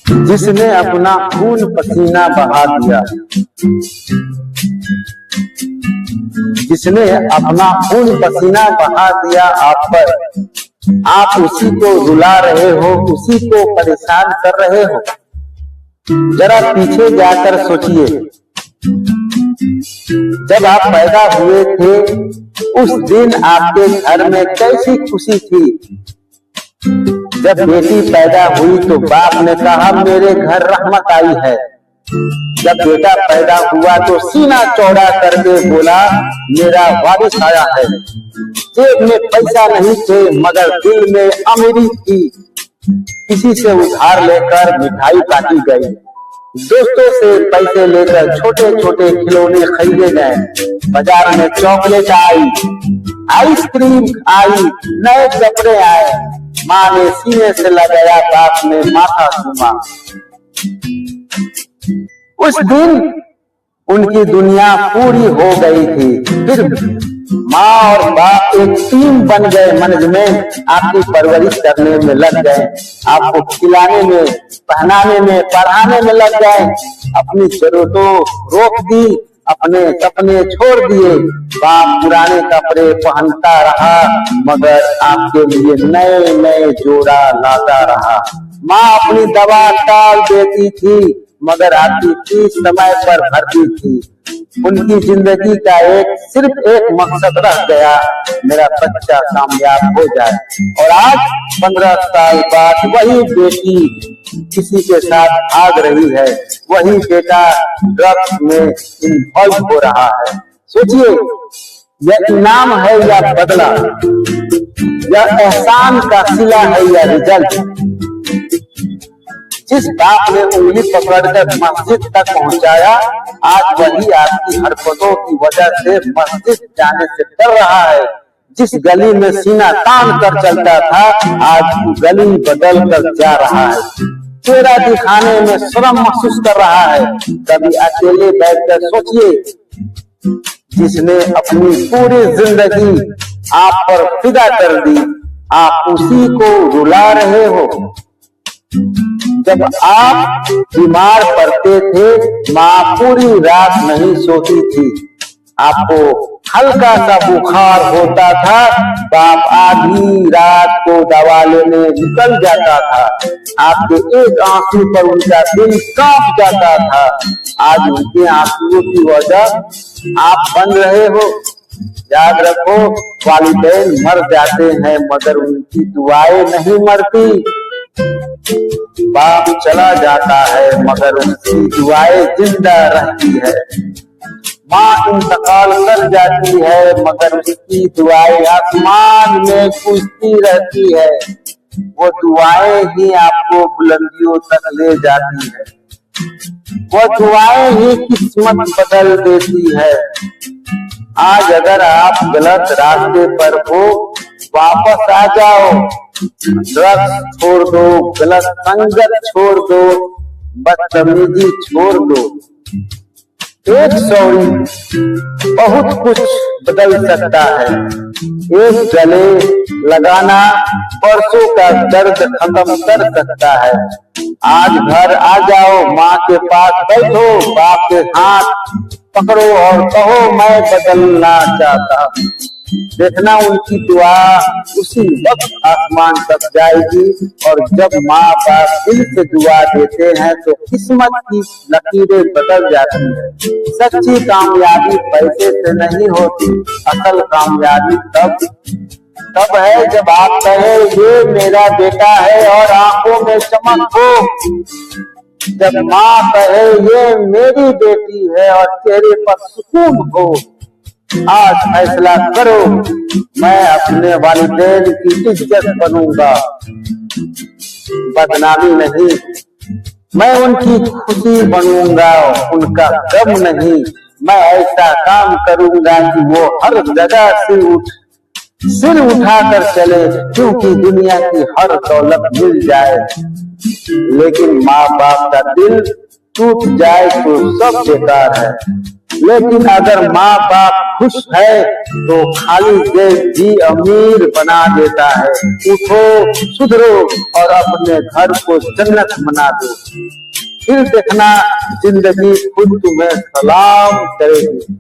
जिसने अपना खून पसीना बहा दिया, जिसने अपना खून पसीना बहा दिया आप पर, आप उसी को रुला रहे हो, उसी को परेशान कर रहे हो। जरा पीछे जाकर सोचिए, जब आप पैदा हुए थे उस दिन आपके घर में कैसी खुशी थी। जब बेटी पैदा हुई तो बाप ने कहा मेरे घर रहमत आई है। जब बेटा पैदा हुआ तो सीना चौड़ा करके बोला मेरा वारिस आया है। जेब में पैसा नहीं थे मगर दिल में अमीरी थी। किसी से उधार लेकर मिठाई काटी गई, दोस्तों से पैसे लेकर छोटे छोटे खिलौने खरीदे गए। बाजार में चॉकलेट आई, आइसक्रीम आई, नए कपड़े आए। माँ ने सीने से लगाया, बाप ने माथा चूमा। उस दिन उनकी दुनिया पूरी हो गई थी। फिर माँ और बाप एक टीम बन गए, मैनेजमेंट आपकी परवरिश करने में लग गए, आपको खिलाने में, पहनाने में, पढ़ाने में लग गए। अपनी जरूरतों रोक दी, अपने सपने छोड़ दिए। बाप पुराने कपड़े पहनता रहा मगर आपके लिए नए नए जोड़ा लाता रहा। माँ अपनी दवा टाल देती थी मगर आपकी फीस समय पर भरती थी। उनकी जिंदगी का सिर्फ एक मकसद रह गया, मेरा बच्चा कामयाब हो जाए। और आज 15 साल बाद वही बेटी किसी के साथ भाग रही है, वही बेटा ड्रग्स में इन्वॉल्व हो रहा है। सोचिए, यह इनाम है या बदला, यह एहसान का सिला है या रिजल्ट। जिस बाप ने उंगली पकड़कर मस्जिद तक पहुंचाया, आज वही आपकी हरकतों की वजह से मस्जिद जाने से डर रहा है। जिस गली में सीना तान कर चलता था, आज गली बदल कर जा रहा है। चेहरा दिखाने में शर्म महसूस कर रहा है। कभी अकेले बैठकर सोचिए, जिसने अपनी पूरी जिंदगी आप पर फिदा कर दी, आप उसी को रुला रहे हो। जब आप बीमार पड़ते थे, माँ पूरी रात नहीं सोती थी। आपको हल्का सा बुखार होता था, बाप आधी रात को दवा लेने निकल जाता था। आपके एक आंसू पर उनका दिल कांप जाता था। आज उनके आंसुओं की वजह आप बन रहे हो। याद रखो, वालिदैन मर जाते हैं मगर उनकी दुआएं नहीं मरती। बाप चला जाता है मगर उसकी दुआएं जिंदा रहती है। माँ इंतकाल कर जाती है मगर उसकी दुआएं आसमान में कूदती रहती है। वो दुआएं ही आपको बुलंदियों तक ले जाती है। वो दुआएं ही किस्मत बदल देती है। आज अगर आप गलत रास्ते पर हो, वापस आ जाओ। ड्रग्स छोड़ दो, गलत संगत छोड़ दो, बदतमीजी छोड़ दो। एक सॉरी बहुत कुछ बदल सकता है। एक गले लगाना परसों का दर्द खत्म कर सकता है। आज घर आ जाओ, माँ के पास बैठो, बाप के हाथ पकड़ो और कहो मैं बदलना चाहता हूँ। देखना उनकी दुआ उसी वक्त आसमान तक जाएगी। और जब माँ बाप दिल से दुआ देते हैं तो किस्मत की लकीरें बदल जाती है। सच्ची कामयाबी पैसे से नहीं होती, असल कामयाबी तब है जब आप कहे ये मेरा बेटा है और आंखों में चमक हो। जब माँ कहे ये मेरी बेटी है और चेहरे पर सुकून हो। आज फैसला करो, मैं अपने वालिदैन की इज्जत बनूंगा, बदनामी नहीं। मैं उनकी खुशी बनूंगा, उनका गम नहीं। मैं ऐसा काम करूंगा कि वो हर जगह सिर उठाकर चले, क्योंकि दुनिया की हर दौलत मिल जाए लेकिन माँ बाप का दिल टूट जाए तो सब बेकार है। लेकिन अगर माँ बाप खुश है तो खाली जेब भी अमीर बना देता है। उठो, सुधरो और अपने घर को जन्नत बना दो, फिर देखना जिंदगी खुद तुम्हें सलाम करेगी।